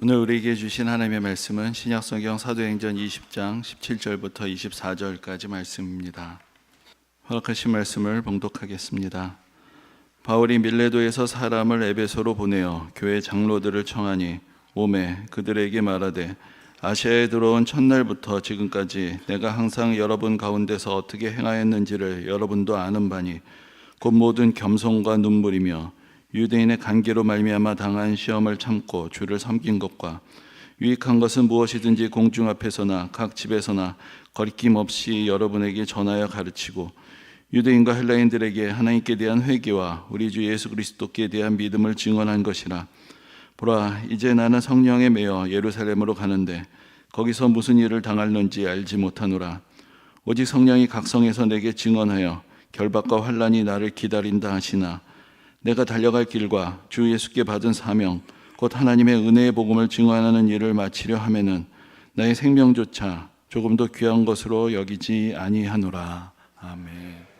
오늘 우리에게 주신 하나님의 말씀은 신약성경 사도행전 20장 17절부터 24절까지 말씀입니다. 허락하신 말씀을 봉독하겠습니다. 바울이 밀레도에서 사람을 에베소로 보내어 교회 장로들을 청하니 오매 그들에게 말하되 아시아에 들어온 첫날부터 지금까지 내가 항상 여러분 가운데서 어떻게 행하였는지를 여러분도 아는 바니 곧 모든 겸손과 눈물이며 유대인의 관계로 말미암아 당한 시험을 참고 주를 섬긴 것과 유익한 것은 무엇이든지 공중 앞에서나 각 집에서나 거리낌 없이 여러분에게 전하여 가르치고 유대인과 헬라인들에게 하나님께 대한 회개와 우리 주 예수 그리스도께 대한 믿음을 증언한 것이라. 보라, 이제 나는 성령에 매여 예루살렘으로 가는데 거기서 무슨 일을 당할는지 알지 못하노라. 오직 성령이 각성에서 내게 증언하여 결박과 환난이 나를 기다린다 하시나 내가 달려갈 길과 주 예수께 받은 사명 곧 하나님의 은혜의 복음을 증언하는 일을 마치려 하면은 나의 생명조차 조금도 귀한 것으로 여기지 아니하노라. 아멘.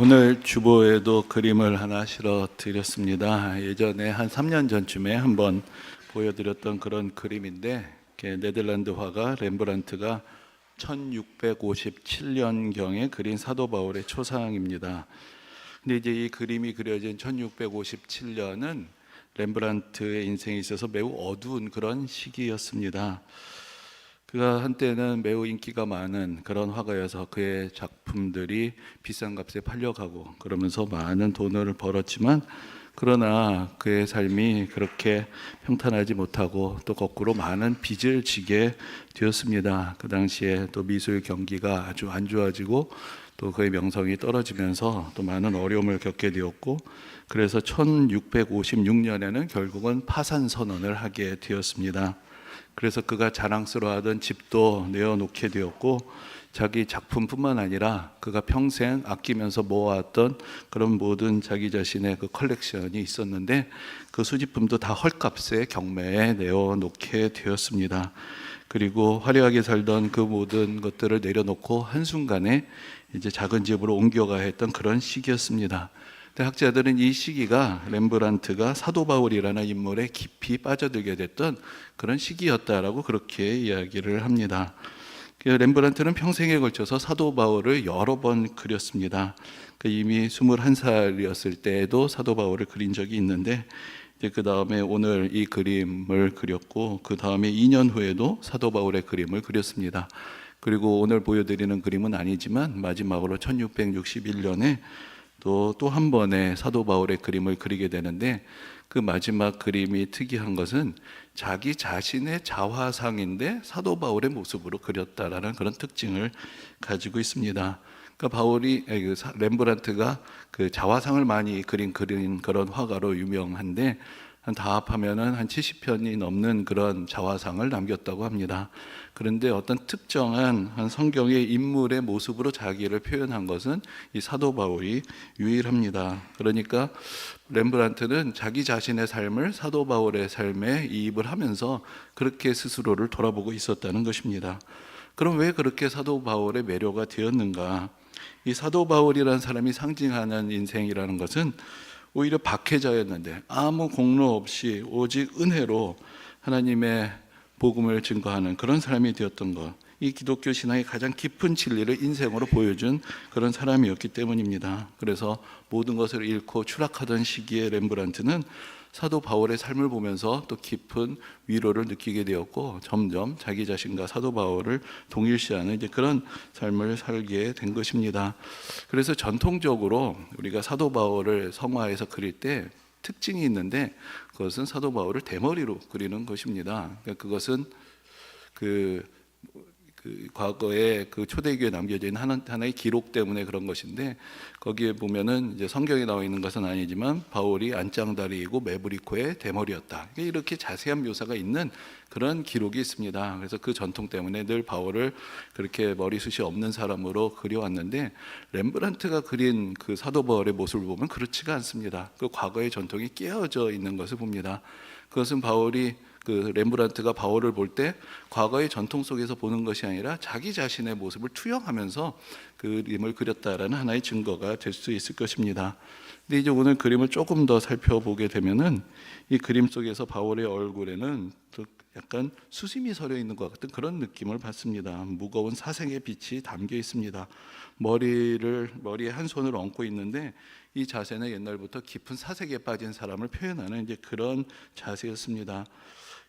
오늘 주보에도 그림을 하나 실어 드렸습니다. 예전에 한 3년 전쯤에 한번 보여드렸던 그런 그림인데 네덜란드 화가 렘브란트가 1657년경에 그린 사도 바울의 초상입니다. 근데 이제 이 그림이 그려진 1657년은 렘브란트의 인생에 있어서 매우 어두운 그런 시기였습니다. 그가 한때는 매우 인기가 많은 그런 화가여서 그의 작품들이 비싼 값에 팔려가고 그러면서 많은 돈을 벌었지만 그러나 그의 삶이 그렇게 평탄하지 못하고 또 거꾸로 많은 빚을 지게 되었습니다. 그 당시에 또 미술 경기가 아주 안 좋아지고 또 그의 명성이 떨어지면서 또 많은 어려움을 겪게 되었고, 그래서 1656년에는 결국은 파산 선언을 하게 되었습니다. 그래서 그가 자랑스러워하던 집도 내어놓게 되었고, 자기 작품뿐만 아니라 그가 평생 아끼면서 모아왔던 그런 모든 자기 자신의 그 컬렉션이 있었는데 그 수집품도 다 헐값에 경매에 내어놓게 되었습니다. 그리고 화려하게 살던 그 모든 것들을 내려놓고 한순간에 이제 작은 집으로 옮겨가야 했던 그런 시기였습니다. 근데 학자들은 이 시기가 렘브란트가 사도 바울이라는 인물에 깊이 빠져들게 됐던 그런 시기였다라고 그렇게 이야기를 합니다. 렘브란트는 평생에 걸쳐서 사도 바울을 여러 번 그렸습니다. 이미 21살이었을 때에도 사도 바울을 그린 적이 있는데, 그 다음에 오늘 이 그림을 그렸고, 그 다음에 2년 후에도 사도 바울의 그림을 그렸습니다. 그리고 오늘 보여드리는 그림은 아니지만 마지막으로 1661년에 또 한 번의 사도 바울의 그림을 그리게 되는데, 그 마지막 그림이 특이한 것은 자기 자신의 자화상인데 사도 바울의 모습으로 그렸다라는 그런 특징을 가지고 있습니다. 그러니까 렘브란트가 그 자화상을 많이 그린 그런 화가로 유명한데, 다 합하면은 한 70편이 넘는 그런 자화상을 남겼다고 합니다. 그런데 어떤 특정한 한 성경의 인물의 모습으로 자기를 표현한 것은 이 사도 바울이 유일합니다. 그러니까 렘브란트는 자기 자신의 삶을 사도 바울의 삶에 이입을 하면서 그렇게 스스로를 돌아보고 있었다는 것입니다. 그럼 왜 그렇게 사도 바울의 매료가 되었는가? 이 사도 바울이라는 사람이 상징하는 인생이라는 것은 오히려 박해자였는데 아무 공로 없이 오직 은혜로 하나님의 복음을 증거하는 그런 사람이 되었던 것, 이 기독교 신앙의 가장 깊은 진리를 인생으로 보여준 그런 사람이었기 때문입니다. 그래서 모든 것을 잃고 추락하던 시기에 렘브란트는 사도 바울의 삶을 보면서 또 깊은 위로를 느끼게 되었고, 점점 자기 자신과 사도 바울을 동일시하는 이제 그런 삶을 살게 된 것입니다. 그래서 전통적으로 우리가 사도 바울을 성화해서 그릴 때 특징이 있는데, 그것은 사도 바울을 대머리로 그리는 것입니다. 그러니까 그것은 그 과거에 그 초대교회에 남겨져 있는 하나의 기록 때문에 그런 것인데, 거기에 보면은 이제 성경에 나와 있는 것은 아니지만 바울이 안짱다리이고 매부리코의 대머리였다, 이렇게 자세한 묘사가 있는 그런 기록이 있습니다. 그래서 그 전통 때문에 늘 바울을 그렇게 머리숱이 없는 사람으로 그려왔는데, 렘브란트가 그린 그 사도 바울의 모습을 보면 그렇지가 않습니다. 그 과거의 전통이 깨어져 있는 것을 봅니다. 그것은 그 렘브란트가 바울을 볼 때 과거의 전통 속에서 보는 것이 아니라 자기 자신의 모습을 투영하면서 그림을 그렸다라는 하나의 증거가 될 수 있을 것입니다. 근데 이제 오늘 그림을 조금 더 살펴보게 되면은 이 그림 속에서 바울의 얼굴에는 또 약간 수심이 서려 있는 것 같은 그런 느낌을 받습니다. 무거운 사색의 빛이 담겨 있습니다. 머리에 한 손을 얹고 있는데, 이 자세는 옛날부터 깊은 사색에 빠진 사람을 표현하는 이제 그런 자세였습니다.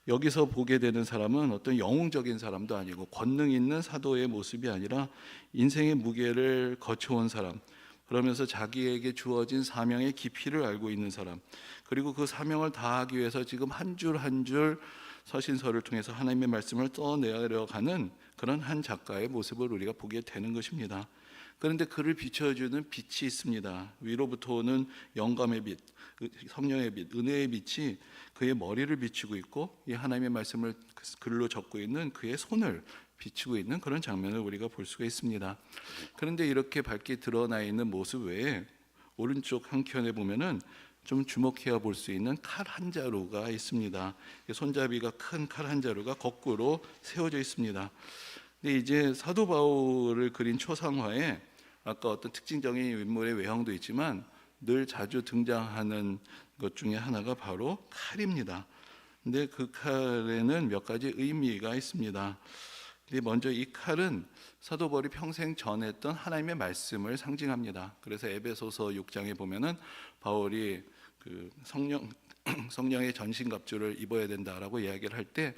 여기서 보게 되는 사람은 어떤 영웅적인 사람도 아니고 권능 있는 사도의 모습이 아니라 인생의 무게를 거쳐온 사람, 그러면서 자기에게 주어진 사명의 깊이를 알고 있는 사람, 그리고 그 사명을 다하기 위해서 지금 한 줄 한 줄 서신서를 통해서 하나님의 말씀을 떠내려가는 그런 한 작가의 모습을 우리가 보게 되는 것입니다. 그런데 그를 비춰주는 빛이 있습니다. 위로부터 오는 영감의 빛, 성령의 빛, 은혜의 빛이 그의 머리를 비추고 있고, 이 하나님의 말씀을 글로 적고 있는 그의 손을 비추고 있는 그런 장면을 우리가 볼 수가 있습니다. 그런데 이렇게 밝게 드러나 있는 모습 외에 오른쪽 한켠에 보면은 좀 주목해야 볼 수 있는 칼 한 자루가 있습니다. 손잡이가 큰 칼 한 자루가 거꾸로 세워져 있습니다. 근데 이제 사도 바울을 그린 초상화에 아까 어떤 특징적인 인물의 외형도 있지만 늘 자주 등장하는 것 중에 하나가 바로 칼입니다. 근데 그 칼에는 몇 가지 의미가 있습니다. 근데 먼저 이 칼은 사도 바울이 평생 전했던 하나님의 말씀을 상징합니다. 그래서 에베소서 6장에 보면은 바울이 그 성령의 전신갑주를 입어야 된다라고 이야기를 할 때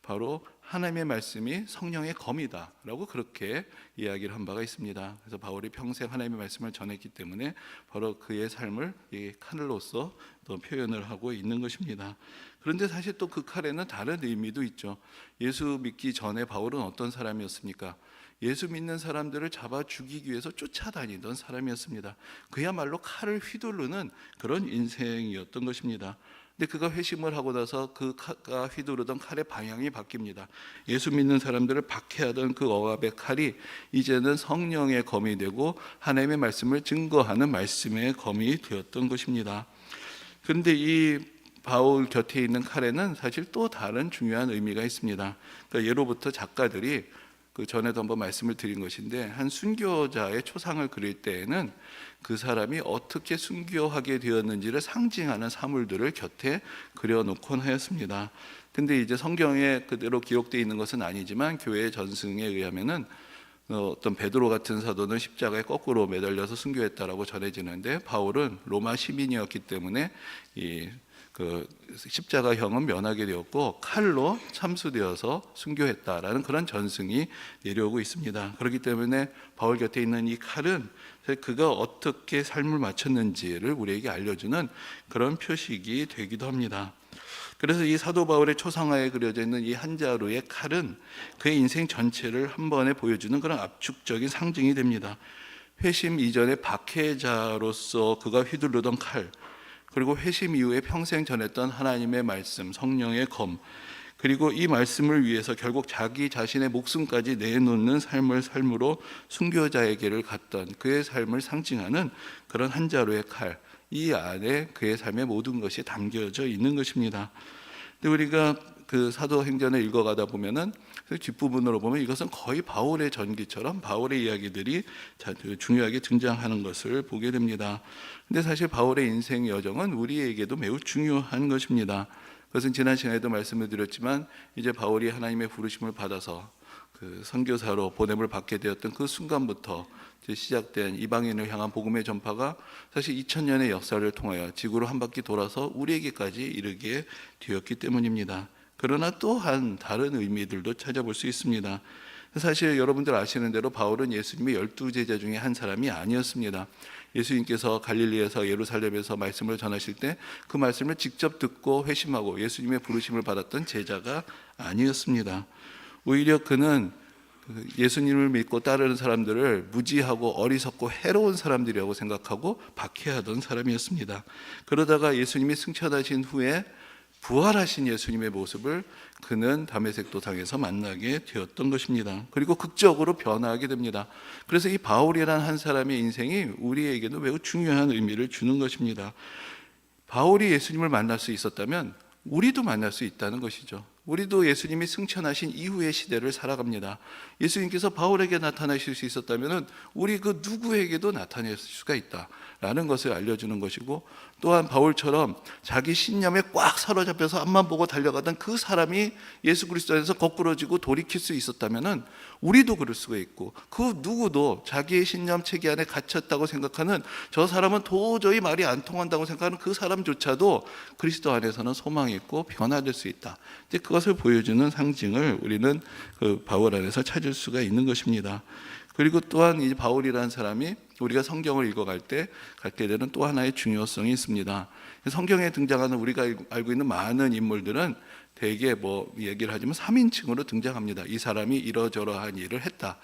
바로 하나님의 말씀이 성령의 검이다라고 그렇게 이야기를 한 바가 있습니다. 그래서 바울이 평생 하나님의 말씀을 전했기 때문에 바로 그의 삶을 이 칼로서 또 표현을 하고 있는 것입니다. 그런데 사실 또 그 칼에는 다른 의미도 있죠. 예수 믿기 전에 바울은 어떤 사람이었습니까? 예수 믿는 사람들을 잡아 죽이기 위해서 쫓아다니던 사람이었습니다. 그야말로 칼을 휘두르는 그런 인생이었던 것입니다. 근데 그가 회심을 하고 나서 그 칼가 휘두르던 칼의 방향이 바뀝니다. 예수 믿는 사람들을 박해하던 그 억압의 칼이 이제는 성령의 검이 되고 하나님의 말씀을 증거하는 말씀의 검이 되었던 것입니다. 그런데 이 바울 곁에 있는 칼에는 사실 또 다른 중요한 의미가 있습니다. 그러니까 예로부터 작가들이 그 전에도 한번 말씀을 드린 것인데, 한 순교자의 초상을 그릴 때에는 그 사람이 어떻게 순교하게 되었는지를 상징하는 사물들을 곁에 그려놓곤 하였습니다. 근데 이제 성경에 그대로 기록되어 있는 것은 아니지만 교회 전승에 의하면은 어떤 베드로 같은 사도는 십자가에 거꾸로 매달려서 순교했다라고 전해지는데, 바울은 로마 시민이었기 때문에 그 십자가형은 면하게 되었고 칼로 참수되어서 순교했다라는 그런 전승이 내려오고 있습니다. 그렇기 때문에 바울 곁에 있는 이 칼은 그가 어떻게 삶을 마쳤는지를 우리에게 알려주는 그런 표식이 되기도 합니다. 그래서 이 사도 바울의 초상화에 그려져 있는 이 한 자루의 칼은 그의 인생 전체를 한 번에 보여주는 그런 압축적인 상징이 됩니다. 회심 이전의 박해자로서 그가 휘두르던 칼, 그리고 회심 이후에 평생 전했던 하나님의 말씀, 성령의 검, 그리고 이 말씀을 위해서 결국 자기 자신의 목숨까지 내놓는 삶으로 순교자에게를 갔던 그의 삶을 상징하는 그런 한 자루의 칼, 이 안에 그의 삶의 모든 것이 담겨져 있는 것입니다. 근데 우리가 그 사도행전을 읽어가다 보면은 뒷부분으로 보면 이것은 거의 바울의 전기처럼 바울의 이야기들이 중요하게 등장하는 것을 보게 됩니다. 근데 사실 바울의 인생 여정은 우리에게도 매우 중요한 것입니다. 그것은 지난 시간에도 말씀을 드렸지만, 이제 바울이 하나님의 부르심을 받아서 그 선교사로 보냄을 받게 되었던 그 순간부터 시작된 이방인을 향한 복음의 전파가 사실 2000년의 역사를 통하여 지구로 한 바퀴 돌아서 우리에게까지 이르게 되었기 때문입니다. 그러나 또한 다른 의미들도 찾아볼 수 있습니다. 사실 여러분들 아시는 대로 바울은 예수님의 12제자 중에 한 사람이 아니었습니다. 예수님께서 갈릴리에서 예루살렘에서 말씀을 전하실 때 그 말씀을 직접 듣고 회심하고 예수님의 부르심을 받았던 제자가 아니었습니다. 오히려 그는 예수님을 믿고 따르는 사람들을 무지하고 어리석고 해로운 사람들이라고 생각하고 박해하던 사람이었습니다. 그러다가 예수님이 승천하신 후에 부활하신 예수님의 모습을 그는 다메섹 도상에서 만나게 되었던 것입니다. 그리고 극적으로 변화하게 됩니다. 그래서 이 바울이라는 한 사람의 인생이 우리에게도 매우 중요한 의미를 주는 것입니다. 바울이 예수님을 만날 수 있었다면 우리도 만날 수 있다는 것이죠. 우리도 예수님이 승천하신 이후의 시대를 살아갑니다. 예수님께서 바울에게 나타나실 수 있었다면 우리 그 누구에게도 나타낼 수가 있다라는 것을 알려주는 것이고, 또한 바울처럼 자기 신념에 꽉 사로잡혀서 앞만 보고 달려가던 그 사람이 예수 그리스도 안에서 거꾸러지고 돌이킬 수 있었다면 우리도 그럴 수가 있고, 그 누구도 자기의 신념 체계 안에 갇혔다고 생각하는 저 사람은 도저히 말이 안 통한다고 생각하는 그 사람조차도 그리스도 안에서는 소망이 있고 변화될 수 있다. 이제 그것을 보여주는 상징을 우리는 그 바울 안에서 찾을 수가 있는 것입니다. 그리고 또한 이 바울이라는 사람이 우리가 성경을 읽어갈 때 갖게 되는 또 하나의 중요성이 있습니다. 성경에 등장하는 우리가 알고 있는 많은 인물들은 대개 얘기를 하자면 3인칭으로 등장합니다. 이 사람이 이러저러한 일을 했다.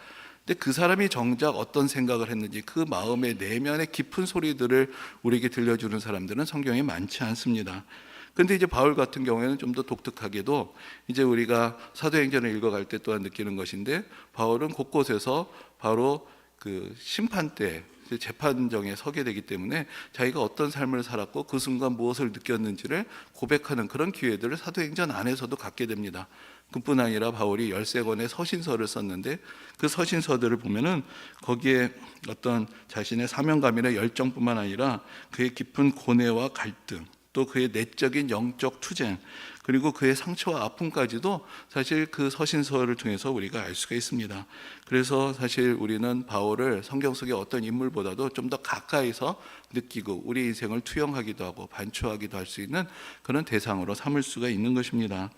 근데 그 사람이 정작 어떤 생각을 했는지 그 마음의 내면의 깊은 소리들을 우리에게 들려주는 사람들은 성경에 많지 않습니다. 근데 이제 바울 같은 경우에는 좀 더 독특하게도 이제 우리가 사도행전을 읽어갈 때 또한 느끼는 것인데, 바울은 곳곳에서 바로 그 심판 때 재판정에 서게 되기 때문에 자기가 어떤 삶을 살았고 그 순간 무엇을 느꼈는지를 고백하는 그런 기회들을 사도행전 안에서도 갖게 됩니다. 그뿐 아니라 바울이 13권의 서신서를 썼는데 그 서신서들을 보면은 거기에 어떤 자신의 사명감이나 열정뿐만 아니라 그의 깊은 고뇌와 갈등, 또 그의 내적인 영적 투쟁, 그리고 그의 상처와 아픔까지도 사실 그 서신서를 통해서 우리가 알 수가 있습니다. 그래서 사실 우리는 바울을 성경 속의 어떤 인물보다도 좀 더 가까이서 느끼고 우리 인생을 투영하기도 하고 반추하기도 할 수 있는 그런 대상으로 삼을 수가 있는 것입니다.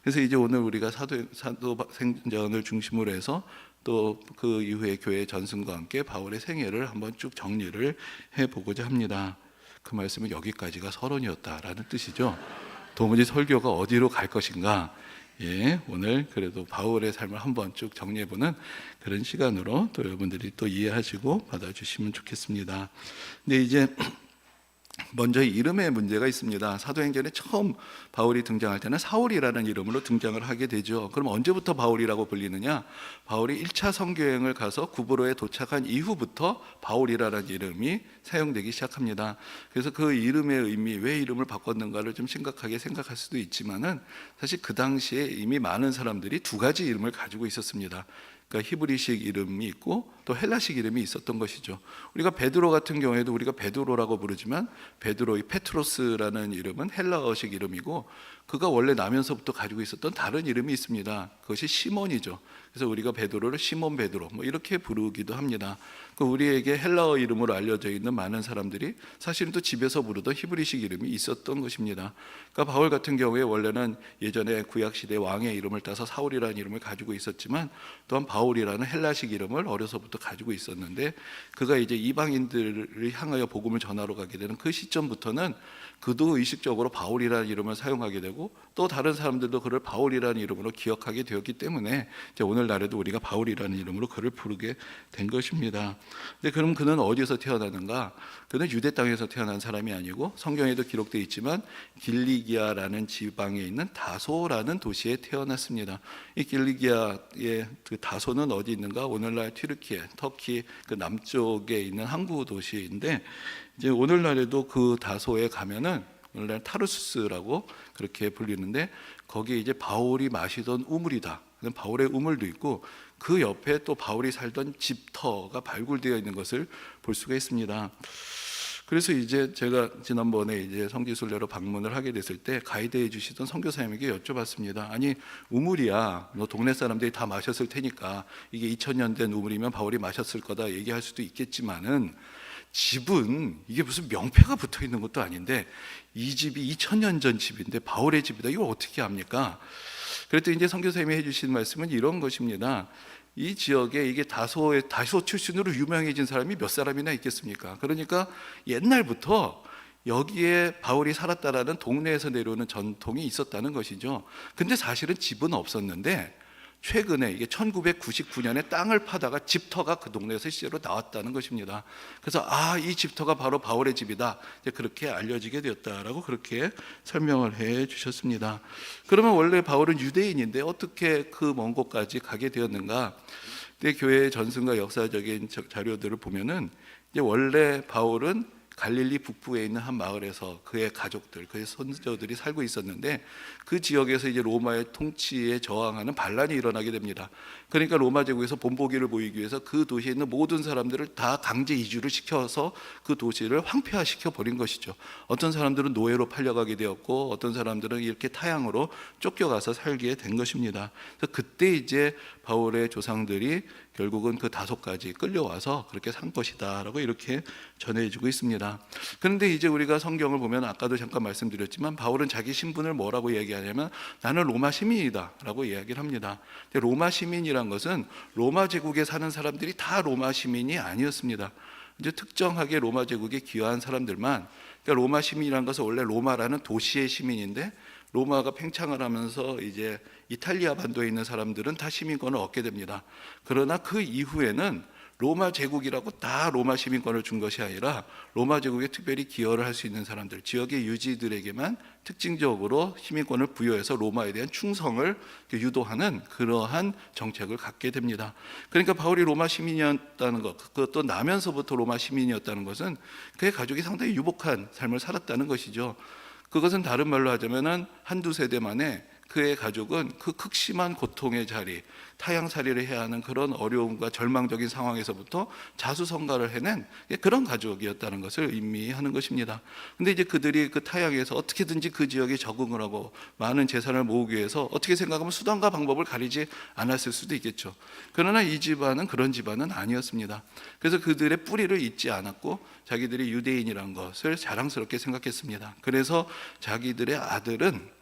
그래서 이제 오늘 우리가 사도행전을 중심으로 해서 또 그 이후에 교회 전승과 함께 바울의 생애를 한번 쭉 정리를 해보고자 합니다. 그 말씀은 여기까지가 서론이었다라는 뜻이죠. 도무지 설교가 어디로 갈 것인가? 오늘 그래도 바울의 삶을 한번 쭉 정리해보는 그런 시간으로 또 여러분들이 또 이해하시고 받아주시면 좋겠습니다. 근데 이제 먼저 이름에 문제가 있습니다. 사도행전에 처음 바울이 등장할 때는 사울이라는 이름으로 등장을 하게 되죠. 그럼 언제부터 바울이라고 불리느냐? 바울이 1차 선교여행을 가서 구브로에 도착한 이후부터 바울이라는 이름이 사용되기 시작합니다. 그래서 그 이름의 의미, 왜 이름을 바꿨는가를 좀 심각하게 생각할 수도 있지만은 사실 그 당시에 이미 많은 사람들이 두 가지 이름을 가지고 있었습니다. 그러니까 히브리식 이름이 있고 또 헬라식 이름이 있었던 것이죠. 우리가 베드로 같은 경우에도 우리가 베드로라고 부르지만 베드로의 페트로스라는 이름은 헬라어식 이름이고 그가 원래 나면서부터 가지고 있었던 다른 이름이 있습니다. 그것이 시몬이죠. 그래서 우리가 베드로를 시몬 베드로 이렇게 부르기도 합니다. 우리에게 헬라어 이름으로 알려져 있는 많은 사람들이 사실은 또 집에서 부르던 히브리식 이름이 있었던 것입니다. 그러니까 바울 같은 경우에 원래는 예전에 구약시대 왕의 이름을 따서 사울이라는 이름을 가지고 있었지만 또한 바울이라는 헬라식 이름을 어려서부터 가지고 있었는데 그가 이제 이방인들을 향하여 복음을 전하러 가게 되는 그 시점부터는 그도 의식적으로 바울이라는 이름을 사용하게 되고 또 다른 사람들도 그를 바울이라는 이름으로 기억하게 되었기 때문에 이제 오늘날에도 우리가 바울이라는 이름으로 그를 부르게 된 것입니다. 근데 그럼 그는 어디서 태어나는가? 그는 유대 땅에서 태어난 사람이 아니고 성경에도 기록되어 있지만 길리기아라는 지방에 있는 다소라는 도시에 태어났습니다. 이 길리기아의 그 다소는 어디 있는가? 오늘날 튀르키예, 터키 그 남쪽에 있는 항구 도시인데 이제 오늘날에도 그 다소에 가면은 오늘날 타르수스라고 그렇게 불리는데 거기에 이제 바울이 마시던 우물이다. 바울의 우물도 있고 그 옆에 또 바울이 살던 집터가 발굴되어 있는 것을 볼 수가 있습니다. 그래서 이제 제가 지난번에 이제 성지순례로 방문을 하게 됐을 때 가이드해 주시던 선교사님에게 여쭤봤습니다. 아니 우물이야, 너 동네 사람들이 다 마셨을 테니까 이게 2000년 된 우물이면 바울이 마셨을 거다 얘기할 수도 있겠지만은 집은 이게 무슨 명패가 붙어 있는 것도 아닌데 이 집이 2000년 전 집인데 바울의 집이다. 이걸 어떻게 합니까? 그랬더니 이제 선교사님이 해주신 말씀은 이런 것입니다. 이 지역에 이게 다소 출신으로 유명해진 사람이 몇 사람이나 있겠습니까? 그러니까 옛날부터 여기에 바울이 살았다라는 동네에서 내려오는 전통이 있었다는 것이죠. 근데 사실은 집은 없었는데 최근에 이게 1999년에 땅을 파다가 집터가 그 동네에서 실제로 나왔다는 것입니다. 그래서 이 집터가 바로 바울의 집이다. 이제 그렇게 알려지게 되었다라고 그렇게 설명을 해 주셨습니다. 그러면 원래 바울은 유대인인데 어떻게 그 먼 곳까지 가게 되었는가? 근데 교회의 전승과 역사적인 자료들을 보면은 이제 원래 바울은 갈릴리 북부에 있는 한 마을에서 그의 가족들, 그의 손자들이 살고 있었는데 그 지역에서 이제 로마의 통치에 저항하는 반란이 일어나게 됩니다. 그러니까 로마 제국에서 본보기를 보이기 위해서 그 도시에 있는 모든 사람들을 다 강제 이주를 시켜서 그 도시를 황폐화시켜 버린 것이죠. 어떤 사람들은 노예로 팔려가게 되었고 어떤 사람들은 이렇게 타향으로 쫓겨가서 살게 된 것입니다. 그래서 그때 이제 바울의 조상들이 결국은 그 다소까지 끌려와서 그렇게 산 것이다라고 이렇게 전해주고 있습니다. 그런데 이제 우리가 성경을 보면 아까도 잠깐 말씀드렸지만 바울은 자기 신분을 뭐라고 얘기하냐면 나는 로마 시민이다라고 이야기를 합니다. 근데 로마 시민이란 것은 로마 제국에 사는 사람들이 다 로마 시민이 아니었습니다. 이제 특정하게 로마 제국에 기여한 사람들만, 그러니까 로마 시민이란 것은 원래 로마라는 도시의 시민인데 로마가 팽창을 하면서 이제 이탈리아 반도에 있는 사람들은 다 시민권을 얻게 됩니다. 그러나 그 이후에는 로마 제국이라고 다 로마 시민권을 준 것이 아니라 로마 제국에 특별히 기여를 할 수 있는 사람들, 지역의 유지들에게만 특징적으로 시민권을 부여해서 로마에 대한 충성을 유도하는 그러한 정책을 갖게 됩니다. 그러니까 바울이 로마 시민이었다는 것, 그것도 나면서부터 로마 시민이었다는 것은 그의 가족이 상당히 유복한 삶을 살았다는 것이죠. 그것은 다른 말로 하자면은 한두 세대 만에 그의 가족은 그 극심한 고통의 자리, 타향살이를 해야 하는 그런 어려움과 절망적인 상황에서부터 자수성가를 해낸 그런 가족이었다는 것을 의미하는 것입니다. 근데 이제 그들이 그 타향에서 어떻게든지 그 지역에 적응을 하고 많은 재산을 모으기 위해서 어떻게 생각하면 수단과 방법을 가리지 않았을 수도 있겠죠. 그러나 이 집안은 그런 집안은 아니었습니다. 그래서 그들의 뿌리를 잊지 않았고 자기들이 유대인이란 것을 자랑스럽게 생각했습니다. 그래서 자기들의 아들은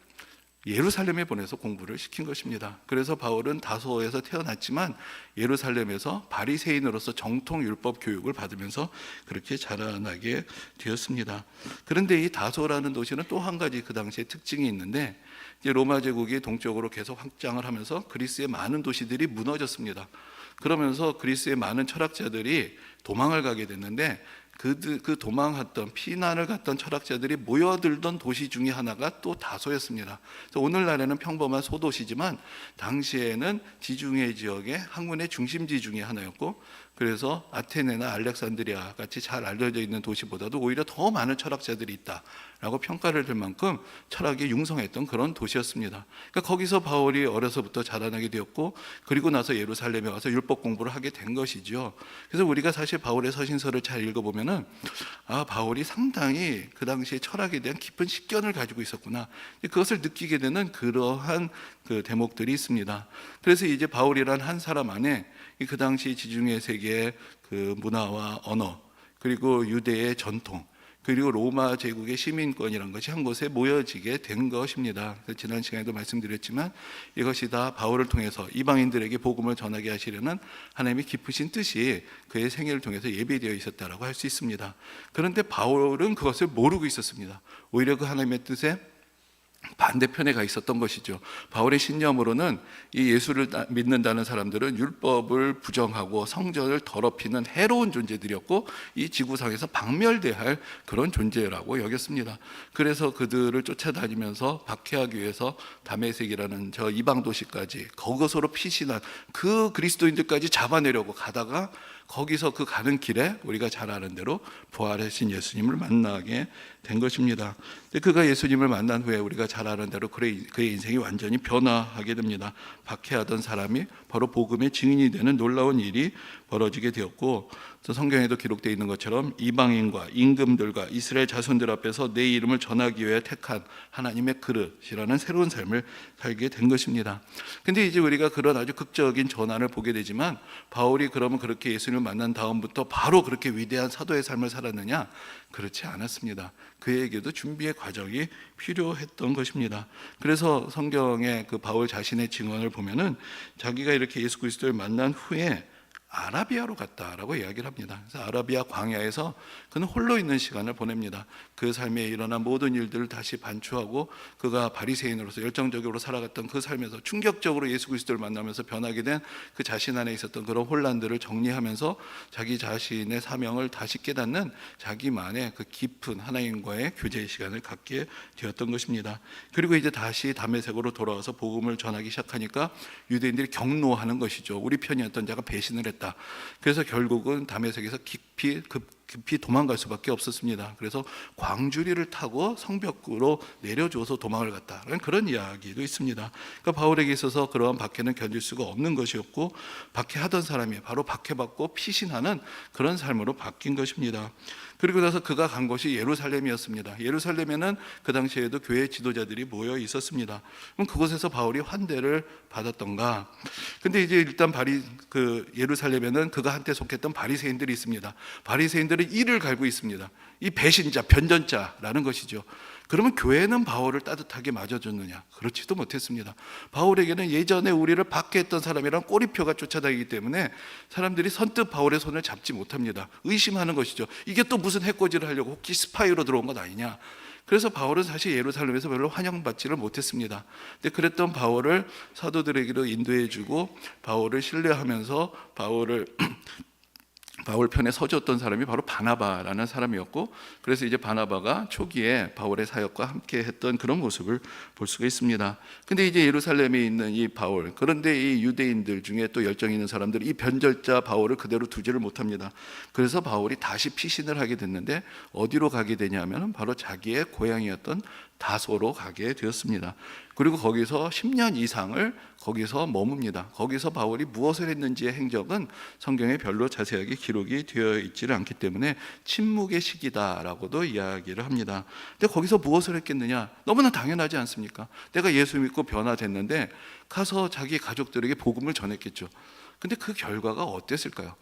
예루살렘에 보내서 공부를 시킨 것입니다. 그래서 바울은 다소에서 태어났지만 예루살렘에서 바리새인으로서 정통 율법 교육을 받으면서 그렇게 자라나게 되었습니다. 그런데 이 다소라는 도시는 또 한 가지 그 당시에 특징이 있는데, 이제 로마 제국이 동쪽으로 계속 확장을 하면서 그리스의 많은 도시들이 무너졌습니다. 그러면서 그리스의 많은 철학자들이 도망을 가게 됐는데, 그 도망했던, 피난을 갔던 철학자들이 모여들던 도시 중에 하나가 또 다소였습니다. 그래서 오늘날에는 평범한 소도시지만 당시에는 지중해 지역의 학문의 중심지 중에 하나였고, 그래서 아테네나 알렉산드리아 같이 잘 알려져 있는 도시보다도 오히려 더 많은 철학자들이 있다라고 평가를 들 만큼 철학이 융성했던 그런 도시였습니다. 그러니까 거기서 바울이 어려서부터 자라나게 되었고, 그리고 나서 예루살렘에 와서 율법 공부를 하게 된 것이죠. 그래서 우리가 사실 바울의 서신서를 잘 읽어보면은 바울이 상당히 그 당시에 철학에 대한 깊은 식견을 가지고 있었구나, 그것을 느끼게 되는 그러한 그 대목들이 있습니다. 그래서 이제 바울이란 한 사람 안에 그 당시 지중해 세계의 그 문화와 언어, 그리고 유대의 전통, 그리고 로마 제국의 시민권이라는 것이 한 곳에 모여지게 된 것입니다. 지난 시간에도 말씀드렸지만 이것이 다 바울을 통해서 이방인들에게 복음을 전하게 하시려는 하나님의 깊으신 뜻이 그의 생애를 통해서 예비되어 있었다라고 할 수 있습니다. 그런데 바울은 그것을 모르고 있었습니다. 오히려 그 하나님의 뜻에 반대편에 가 있었던 것이죠. 바울의 신념으로는 이 예수를 믿는다는 사람들은 율법을 부정하고 성전을 더럽히는 해로운 존재들이었고, 이 지구상에서 박멸돼야 할 그런 존재라고 여겼습니다. 그래서 그들을 쫓아다니면서 박해하기 위해서 다메섹이라는 저 이방 도시까지, 그것으로 피신한 그 그리스도인들까지 잡아내려고 가다가, 거기서 그 가는 길에 우리가 잘 아는 대로 부활하신 예수님을 만나게 된 것입니다. 그가 예수님을 만난 후에 우리가 잘 아는 대로 그의 인생이 완전히 변화하게 됩니다. 박해하던 사람이 바로 복음의 증인이 되는 놀라운 일이 벌어지게 되었고, 또 성경에도 기록되어 있는 것처럼 이방인과 임금들과 이스라엘 자손들 앞에서 내 이름을 전하기 위해 택한 하나님의 그릇이라는 새로운 삶을 살게 된 것입니다. 근데 이제 우리가 그런 아주 극적인 전환을 보게 되지만, 바울이 그러면 그렇게 예수님을 만난 다음부터 바로 그렇게 위대한 사도의 삶을 살았느냐? 그렇지 않았습니다. 그에게도 준비의 과정이 필요했던 것입니다. 그래서 성경의 그 바울 자신의 증언을 보면은 자기가 이렇게 예수 그리스도를 만난 후에 아라비아로 갔다라고 이야기를 합니다. 그래서 아라비아 광야에서 그는 홀로 있는 시간을 보냅니다. 그 삶에 일어난 모든 일들을 다시 반추하고, 그가 바리새인으로서 열정적으로 살아갔던 그 삶에서 충격적으로 예수 그리스도를 만나면서 변하게 된 그 자신 안에 있었던 그런 혼란들을 정리하면서 자기 자신의 사명을 다시 깨닫는 자기만의 그 깊은 하나님과의 교제의 시간을 갖게 되었던 것입니다. 그리고 이제 다시 다메섹으로 돌아와서 복음을 전하기 시작하니까 유대인들이 경노하는 것이죠. 우리 편이었던 자가 배신을 했다. 그래서 결국은 다메섹에서 급히 도망갈 수밖에 없었습니다. 그래서 광주리를 타고 성벽으로 내려줘서 도망을 갔다라는 그런 이야기도 있습니다. 그러니까 바울에게 있어서 그러한 박해는 견딜 수가 없는 것이었고, 박해하던 사람이 바로 박해받고 피신하는 그런 삶으로 바뀐 것입니다. 그리고 나서 그가 간 곳이 예루살렘이었습니다. 예루살렘에는 그 당시에도 교회 지도자들이 모여 있었습니다. 그럼 그곳에서 바울이 환대를 받았던가? 근데 이제 일단 예루살렘에는 그가 한때 속했던 바리새인들이 있습니다. 바리새인들은 이를 갈고 있습니다. 이 배신자, 변전자라는 것이죠. 그러면 교회는 바울을 따뜻하게 맞아줬느냐? 그렇지도 못했습니다. 바울에게는 예전에 우리를 박해했던 사람이란 꼬리표가 쫓아다니기 때문에 사람들이 선뜻 바울의 손을 잡지 못합니다. 의심하는 것이죠. 이게 또 무슨 해코지를 하려고 혹시 스파이로 들어온 것 아니냐? 그래서 바울은 사실 예루살렘에서 별로 환영받지를 못했습니다. 근데 그랬던 바울을 사도들에게로 인도해주고 바울을 신뢰하면서 바울 편에 서줬던 사람이 바로 바나바라는 사람이었고, 그래서 이제 바나바가 초기에 바울의 사역과 함께 했던 그런 모습을 볼 수가 있습니다. 근데 이제 예루살렘에 있는 이 바울, 그런데 이 유대인들 중에 또 열정 있는 사람들이 이 변절자 바울을 그대로 두지를 못합니다. 그래서 바울이 다시 피신을 하게 됐는데, 어디로 가게 되냐면 바로 자기의 고향이었던 다소로 가게 되었습니다. 그리고 거기서 10년 이상을 거기서 머뭅니다. 거기서 바울이 무엇을 했는지의 행적은 성경에 별로 자세하게 기록이 되어 있지를 않기 때문에 침묵의 시기다라고도 이야기를 합니다. 근데 거기서 무엇을 했겠느냐? 너무나 당연하지 않습니까? 내가 예수 믿고 변화됐는데 가서 자기 가족들에게 복음을 전했겠죠. 근데 그 결과가 어땠을까요?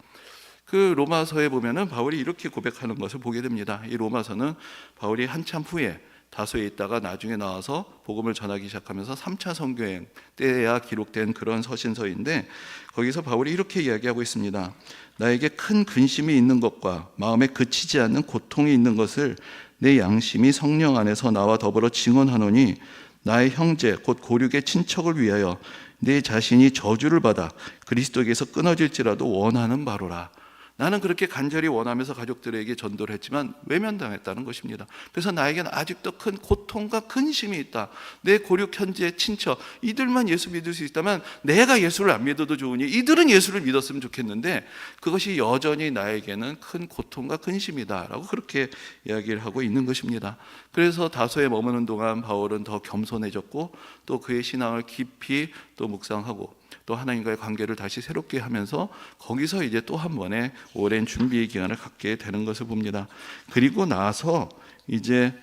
그 로마서에 보면은 바울이 이렇게 고백하는 것을 보게 됩니다. 이 로마서는 바울이 한참 후에 다소에 있다가 나중에 나와서 복음을 전하기 시작하면서 3차 선교행 때야 기록된 그런 서신서인데, 거기서 바울이 이렇게 이야기하고 있습니다. 나에게 큰 근심이 있는 것과 마음에 그치지 않는 고통이 있는 것을 내 양심이 성령 안에서 나와 더불어 증언하노니, 나의 형제 곧 고륙의 친척을 위하여 내 자신이 저주를 받아 그리스도에게서 끊어질지라도 원하는 바로라. 나는 그렇게 간절히 원하면서 가족들에게 전도를 했지만 외면당했다는 것입니다. 그래서 나에게는 아직도 큰 고통과 근심이 있다. 내 고륙 현지의 친척, 이들만 예수 믿을 수 있다면 내가 예수를 안 믿어도 좋으니 이들은 예수를 믿었으면 좋겠는데 그것이 여전히 나에게는 큰 고통과 근심이다 라고 그렇게 이야기를 하고 있는 것입니다. 그래서 다소에 머무는 동안 바울은 더 겸손해졌고, 또 그의 신앙을 깊이 또 묵상하고, 또 하나님과의 관계를 다시 새롭게 하면서 거기서 이제 또 한 번의 오랜 준비의 기간을 갖게 되는 것을 봅니다. 그리고 나서 이제